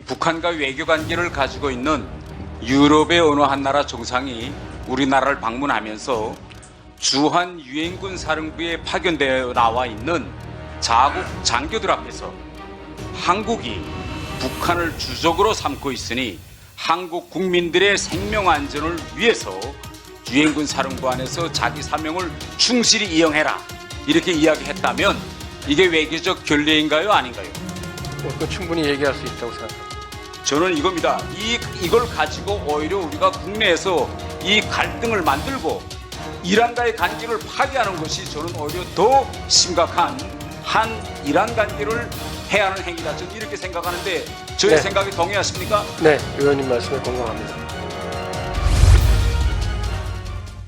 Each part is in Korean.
북한과 외교 관계를 가지고 있는 유럽의 어느 한 나라 정상이 우리나라를 방문하면서 주한 유엔군 사령부에 파견되어 나와 있는 자국 장교들 앞에서 한국이 북한을 주적으로 삼고 있으니 한국 국민들의 생명 안전을 위해서 유엔군 사령부 안에서 자기 사명을 충실히 이행해라 이렇게 이야기했다면 이게 외교적 결례인가요, 아닌가요? 그건 충분히 얘기할 수 있다고 생각합니다. 저는 이겁니다. 이걸 가지고 오히려 우리가 국내에서 이 갈등을 만들고 이란과의 관계를 파괴하는 것이 저는 오히려 더 심각한 한 이란 관계를 해야 하는 행위다. 저는 이렇게 생각하는데 저의 네. 생각에 동의하십니까? 네, 의원님 말씀에 공감합니다.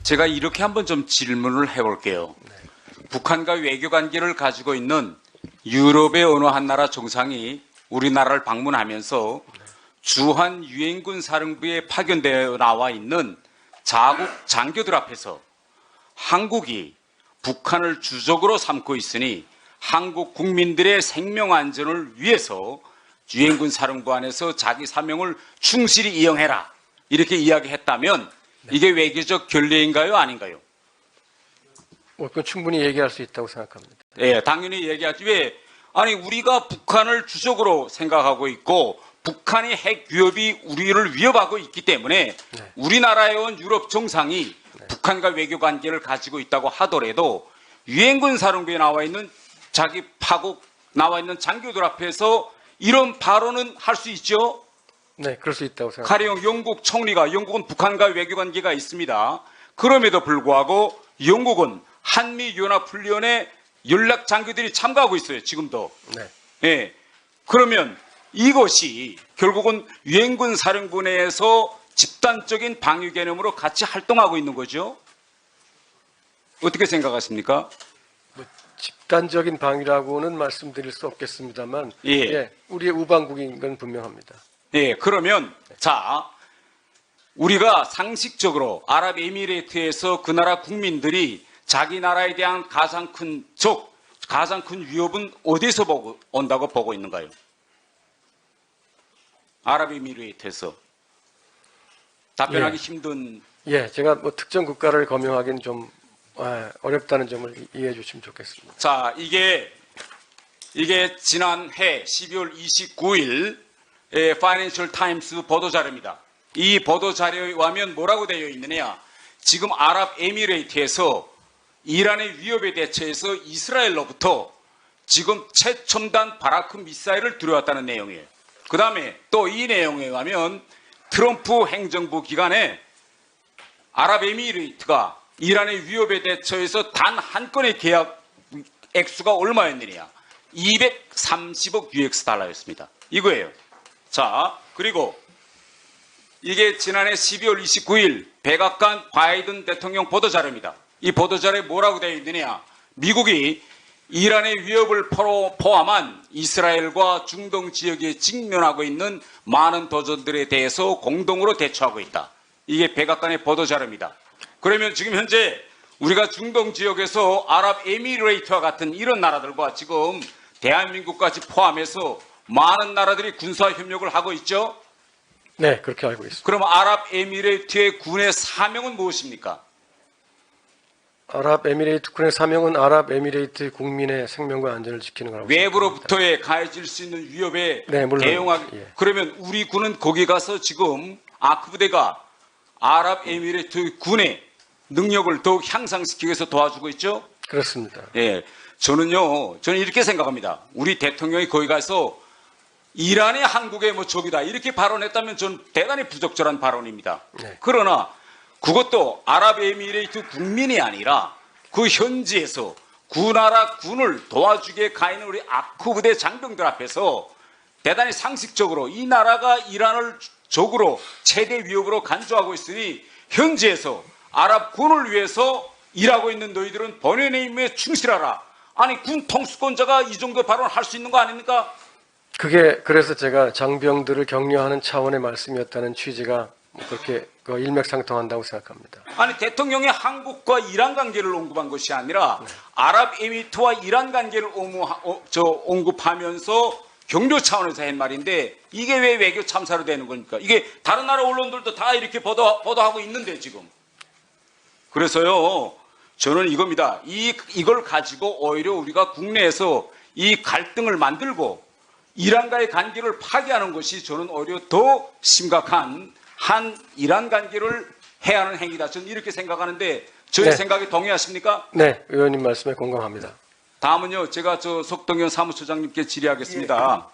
제가 이렇게 한번 좀 질문을 해볼게요. 북한과 외교 관계를 가지고 있는 유럽의 어느 한 나라 정상이 우리나라를 방문하면서 주한 유엔군 사령부에 파견되어 나와 있는 자국 장교들 앞에서 한국이 북한을 주적으로 삼고 있으니 한국 국민들의 생명 안전을 위해서 유엔군 사령부 안에서 자기 사명을 충실히 이행해라 이렇게 이야기했다면 이게 외교적 결례인가요, 아닌가요? 그건 충분히 얘기할 수 있다고 생각합니다. 예, 당연히 얘기하지. 왜? 아니, 우리가 북한을 주적으로 생각하고 있고 북한의 핵 위협이 우리를 위협하고 있기 때문에 네. 우리나라에 온 유럽 정상이 북한과 외교 관계를 가지고 있다고 하더라도 유엔군 사령부에 나와 있는 자기 파국 나와 있는 장교들 앞에서 이런 발언은 할 수 있죠. 네, 그럴 수 있다고 생각합니다. 가령 영국 총리가 영국은 북한과 외교 관계가 있습니다. 그럼에도 불구하고 영국은 한미연합훈련에 연락 장교들이 참가하고 있어요. 지금도. 네. 예. 그러면 이것이 결국은 유엔군 사령부 내에서 집단적인 방위 개념으로 같이 활동하고 있는 거죠. 어떻게 생각하십니까? 집단적인 방위라고는 말씀드릴 수 없겠습니다만, 예. 우리의 우방국인 건 분명합니다. 예, 그러면 자 우리가 상식적으로 아랍에미레이트에서 그 나라 국민들이 자기 나라에 대한 가장 큰 적, 가장 큰 위협은 어디서 온다고 보고 있는가요? 아랍에미레이트에서 답변하기 힘든. 예, 제가 특정 국가를 검명하기는 좀 어렵다는 점을 이해해 주시면 좋겠습니다. 자, 이게 지난해 12월 29일 파이낸셜 타임스 보도자료입니다. 이 보도자료에 의하면 뭐라고 되어 있느냐. 지금 아랍에미레이트에서 이란의 위협에 대처해서 이스라엘로부터 지금 최첨단 바라크 미사일을 들여왔다는 내용이에요. 그 다음에 또 이 내용에 의하면 트럼프 행정부 기간에 아랍에미레이트가 이란의 위협에 대처해서 단 한 건의 계약 액수가 얼마였느냐. 230억 US 달러였습니다. 이거예요. 자, 그리고 이게 지난해 12월 29일 백악관 바이든 대통령 보도자료입니다. 이 보도자료에 뭐라고 되어 있느냐. 미국이 이란의 위협을 포함한 이스라엘과 중동 지역에 직면하고 있는 많은 도전들에 대해서 공동으로 대처하고 있다. 이게 백악관의 보도자료입니다. 그러면 지금 현재 우리가 중동 지역에서 아랍에미레이트와 같은 이런 나라들과 지금 대한민국까지 포함해서 많은 나라들이 군사 협력을 하고 있죠? 네, 그렇게 알고 있습니다. 그럼 아랍에미레이트의 군의 사명은 무엇입니까? 아랍에미레이트 군의 사명은 아랍에미레이트 국민의 생명과 안전을 지키는 거라고 생각합니다. 외부로부터의 가해질 수 있는 위협에 네, 물론, 대응하기. 예. 그러면 우리 군은 거기 가서 지금 아크 부대가 아랍에미레이트 군의 능력을 더욱 향상시키기 위해서 도와주고 있죠? 그렇습니다. 예. 저는 이렇게 생각합니다. 우리 대통령이 거기 가서 이란이 한국의 적이다 이렇게 발언했다면 저는 대단히 부적절한 발언입니다. 네. 그러나 그것도 아랍에미레이트 국민이 아니라 그 현지에서 그 나라 군을 도와주기에 가 있는 우리 아크 부대 장병들 앞에서 대단히 상식적으로 이 나라가 이란을 적으로 최대 위협으로 간주하고 있으니 현지에서 아랍 군을 위해서 일하고 있는 너희들은 본연의 임무에 충실하라. 아니 군 통수권자가 이 정도 발언할 수 있는 거 아닙니까? 그게 그래서 제가 장병들을 격려하는 차원의 말씀이었다는 취지가 그렇게 일맥상통한다고 생각합니다. 아니 대통령이 한국과 이란 관계를 언급한 것이 아니라 아랍에미리트와 이란 관계를 언급하면서 격려 차원에서 한 말인데 이게 왜 외교 참사로 되는 겁니까? 이게 다른 나라 언론들도 다 이렇게 보도하고 있는데 지금. 그래서요, 저는 이겁니다. 이걸 가지고 오히려 우리가 국내에서 이 갈등을 만들고 이란과의 관계를 파괴하는 것이 저는 오히려 더 심각한 한 이란 관계를 해야 하는 행위다. 저는 이렇게 생각하는데 저의 네. 생각에 동의하십니까? 네, 의원님 말씀에 공감합니다. 다음은요, 제가 저 석동현 사무처장님께 질의하겠습니다.